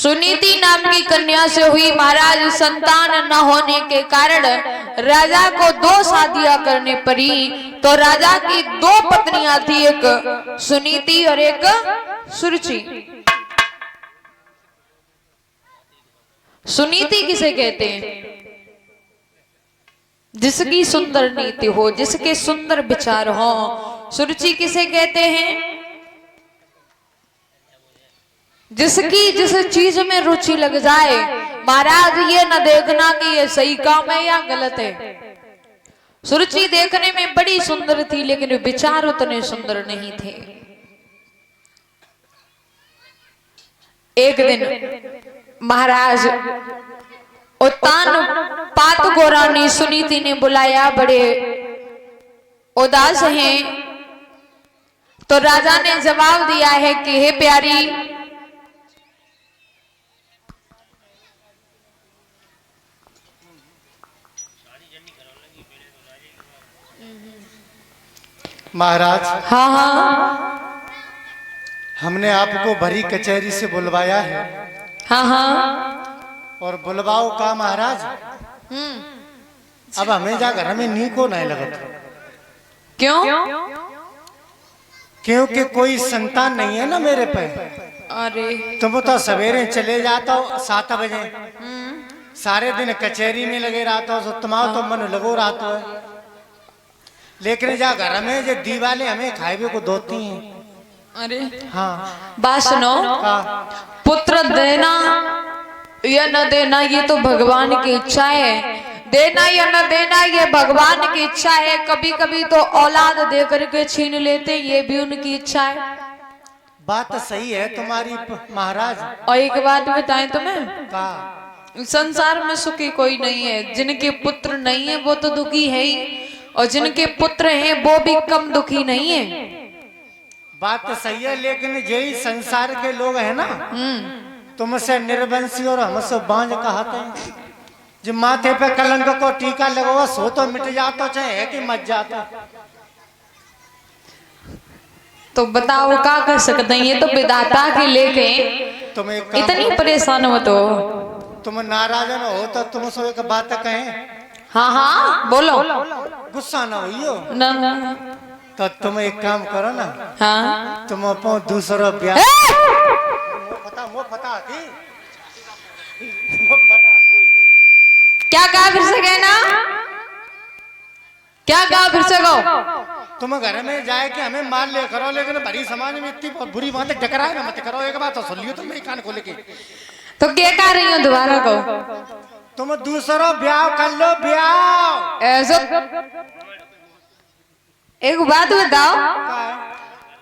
सुनीति नाम की कन्या से हुई महाराज संतान न होने के कारण राजा को 2 शादियां करनी पड़ी। तो राजा की 2 पत्नियां थी, एक सुनीति और एक सुरुचि। सुनीति किसे कहते हैं? जिसकी सुंदर नीति हो, जिसके सुंदर विचार हो। सुरुचि किसे कहते हैं? जिसकी जिस चीज में रुचि लग जाए। महाराज ये न देखना कि ये सही काम है या गलत है। सुरुचि देखने में बड़ी सुंदर थी लेकिन विचार उतने सुंदर नहीं थे। एक दिन महाराज उत्तान पात गोरानी सुनीति ने बुलाया, बड़े उदास हैं। तो राजा ने जवाब दिया है कि हे प्यारी, महाराज। हाँ हाँ हमने आपको भरी कचहरी से बुलवाया है। हाँ हाँ और बुलवाओ का महाराज। अब हमें जा घर में नी को नहीं लगता। क्यों? क्योंकि कोई संतान नहीं है ना मेरे पे। अरे तुम तो सवेरे चले जाता हो 7 बजे, सारे दिन कचहरी में लगे रहता हो, तुम्हारा तो मन लगो रहता है। लेकिन जा घर में जो दीवाले हमें खाए को दोती हैं। अरे हाँ बात सुनो, पुत्र देना या न देना ये तो भगवान की इच्छा है। देना या न देना ये भगवान की इच्छा है। कभी कभी तो औलाद दे करके छीन लेते, ये भी उनकी इच्छा है। बात तो सही है तुम्हारी महाराज। और एक बात बताएं तुम्हें, का संसार में सुखी कोई नहीं है। जिनके पुत्र नहीं है वो तो दुखी है ही, और जिनके पुत्र हैं वो भी कम दुखी नहीं है। बात तो सही है, लेकिन यही संसार के लोग हैं ना, तुमसे निर्वंशी और हमसे बांझ कहते हैं। जो माथे पे कलंक को टीका लगवा सो तो मिट जाता, चाहे है कि मच जाता। तो बताओ क्या कर सकते हैं? ये तो विधाता के लेके तुम एक इतनी परेशान हो तो। तुम नाराज न हो तो तुम सब एक बात कहें। हाँ हाँ बोलो। गुस्सा ना हो ना ना तो तुम एक काम करो ना। हाँ तुम अपो दूसरा ब्याह पता थी। क्या कहा फिर से कहना? क्या कहा फिर से कहो? तुम घर में जाए कि हमें मार ले करो, लेकिन भरी समाज में इतनी बुरी बातें टकराए ना मत करो। एक बात तो सुन लियो तुम कान खोल के। तो क्या कह रही हो? दोबारा कहो। तुम दूसरा ब्याह कर लो। ब्याह ऐसा एक बात बताओ,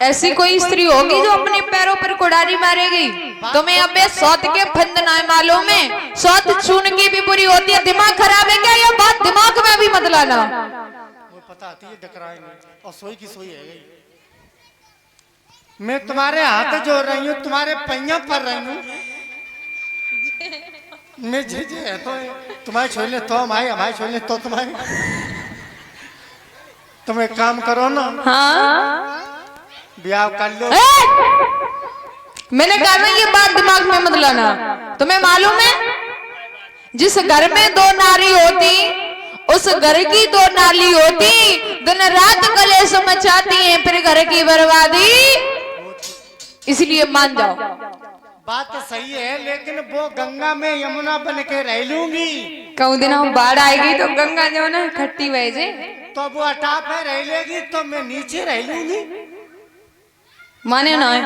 ऐसी कोई स्त्री होगी जो अपने पैरों पर कुड़ारी मारेगी? तुम्हें अबे सौत के फंद ना मालूम है? सौत चून की भी बुरी होती है। दिमाग खराब है क्या? ये बात दिमाग में भी मत लाना। वो पता आती है डकराएंगे और सोई की सोई है। मैं तुम्हारे हाथ जोड़ रही हूँ, तुम्हारे पैया पर रही हूँ। मैं जे है तो तुम्हारे छोड़ने तो हमारे छोड़ने तो तुम्हारे। तुम एक काम करो ना। हाँ ब्याह कर लो। मैंने कहा ना ये बात दिमाग में मत लाना। तुम्हें मालूम है जिस घर में 2 नारी होती उस घर की 2 नाली होती, दिन रात कलेश मचाती हैं, फिर घर की बर्बादी। इसलिए मान जाओ। बात तो सही है, लेकिन वो गंगा में यमुना बन के रह लूंगी। कहूँ दिन हम बाढ़ आएगी तो गंगा जमुना खट्टी बह जाए, तो वो अटाप में रह लेगी तो मैं नीचे रह लूंगी। माने ना है?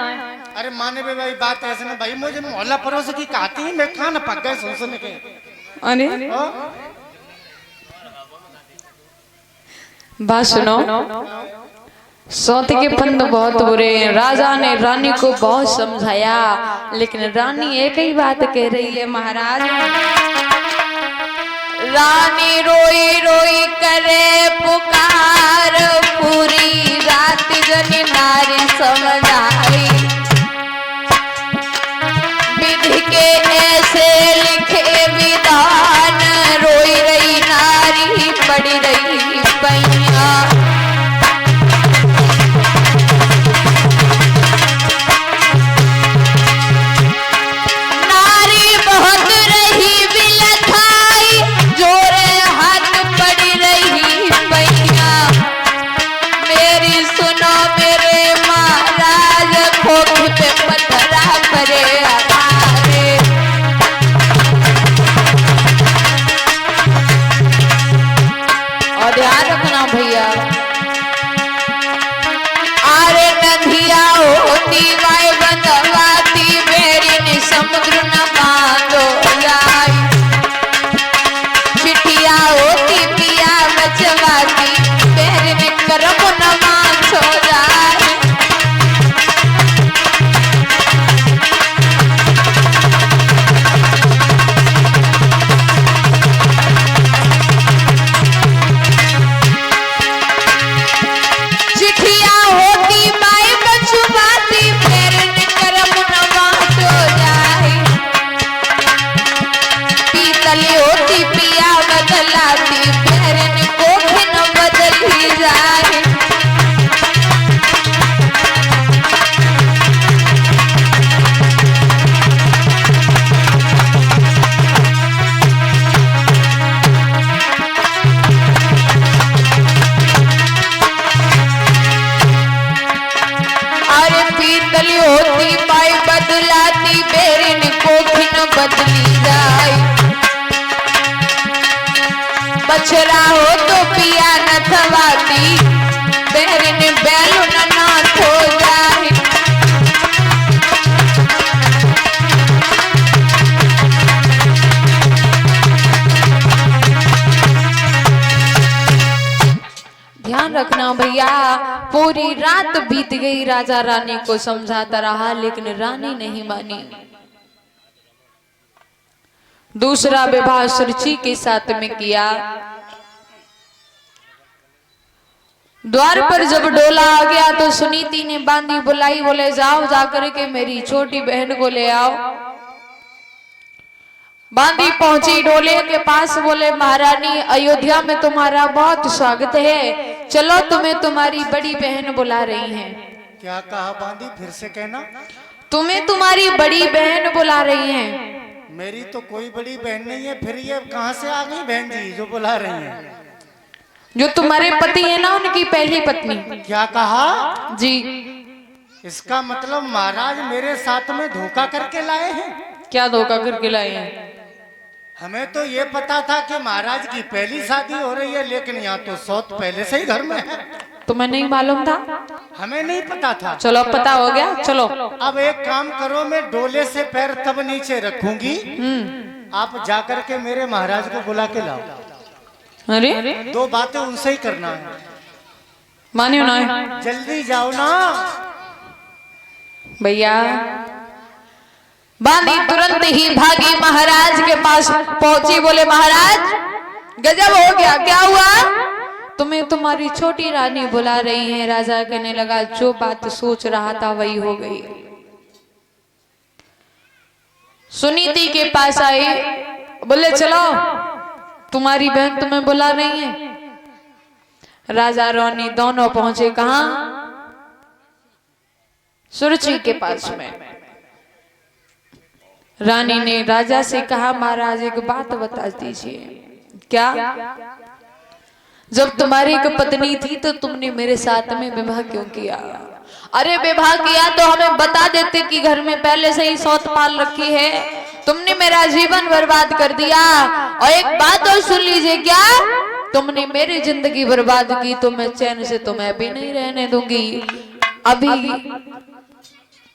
अरे माने भी भाई बात ऐसे ना भाई, मुझे मोहल्ला पड़ोस की कहती है, मैं खाना पक गए सुन के। अरे बात सुनो, सौत के फंद बहुत बुरे हैं। राजा ने रानी को बहुत समझाया, लेकिन रानी एक ही बात कह रही है महाराज। रानी रोई रोई करे पुकार, पूरी रात जनी नारी समझाई। विधि के ऐसे लिखे विधान, रोई रही नारी पड़ी रही पैया। नारी बदलाती बहरन कोखिन बदली जाए। अरे पीतल होती पाई बदलाती बहरन कोखिन बदली जाए। बछड़ा हो तो पिया न थवाती बहरन बैल न नाथ हो जाए। ध्यान रखना भैया, पूरी रात बीत गई, राजा रानी को समझाता रहा लेकिन रानी नहीं मानी। दूसरा विवाह सुरुचि के साथ में किया। द्वार पर जब डोला आ गया तो सुनीति ने बांदी बुलाई, बोले जाओ जाकर के मेरी छोटी बहन को ले आओ। बांदी पहुंची डोले के पास, बोले महारानी अयोध्या में तुम्हारा बहुत स्वागत है, चलो तुम्हें तुम्हारी बड़ी बहन बुला रही हैं। क्या कहा बांदी, फिर से कहना। तुम्हें तुम्हारी बड़ी बहन बुला रही हैं। मेरी तो कोई बड़ी बहन नहीं है, फिर ये कहाँ से आ गई बहन जी जो बुला रही हैं? जो तुम्हारे पति है ना, उनकी पहली पत्नी। क्या कहा जी? इसका मतलब महाराज मेरे साथ में धोखा करके लाए हैं। क्या धोखा करके लाए हैं? हमें तो ये पता था कि महाराज की पहली शादी हो रही है, लेकिन यहाँ तो सौत पहले से ही घर में है। तुम्हें नहीं मालूम था? हमें नहीं पता था। चलो अब पता हो गया, चलो। अब एक काम करो, मैं डोले से पैर तब नीचे रखूंगी, आप जाकर के मेरे महाराज को बुला के लाओ। अरे दो बातें उनसे ही करना है। मानियो ना, जल्दी जाओ ना भैया। बांदी तुरंत ही भागी महाराज के पास पहुंची, बोले महाराज गजब हो गया, क्या हुआ? तुम्हें तुम्हारी छोटी रानी बुला रही है। राजा कहने लगा जो बात सोच रहा था वही हो गई। सुनीति के पास आई, बोले चलो तुम्हारी बहन तुम्हें बुला रही है। राजा रानी दोनों पहुंचे कहां? सुरुचि के पास में। रानी ने राजा से कहा महाराज एक बात बता दीजिए। क्या? जब तुम्हारी एक पत्नी थी तो तुमने मेरे साथ में विवाह क्यों किया? अरे विवाह किया तो हमें बता देते कि घर में पहले से ही सौत पाल रखी है। तुमने मेरा जीवन बर्बाद कर दिया। और एक बात और सुन लीजिए, क्या तुमने मेरी जिंदगी बर्बाद की तो मैं चैन से तुम्हें भी नहीं रहने दूंगी। अभी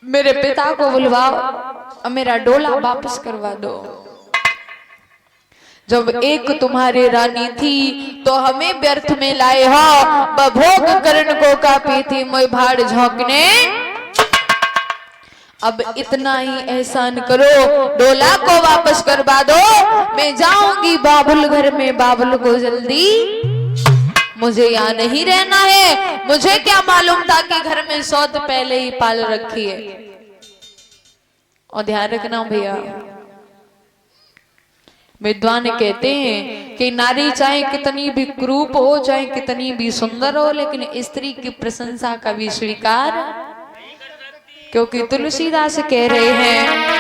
मेरे पिता को बुलवाओ और मेरा डोला वापस करवा दो। जब एक तुम्हारी रानी थी तो हमें व्यर्थ में लाए हो। भोग करण को कापी थी मैं भाड़ झोंकने। अब इतना ही एहसान करो, डोला को वापस करवा दो। मैं जाऊंगी बाबुल घर में, बाबुल को जल्दी, मुझे यहाँ नहीं रहना है। मुझे क्या मालूम था कि घर में सौत पहले ही पाल रखी है। और ध्यान रखना भैया, विद्वान कहते हैं कि नारी चाहे कितनी भी क्रूप हो, चाहे कितनी भी सुंदर हो, लेकिन स्त्री की प्रशंसा कभी स्वीकार, क्योंकि तुलसीदास कह रहे हैं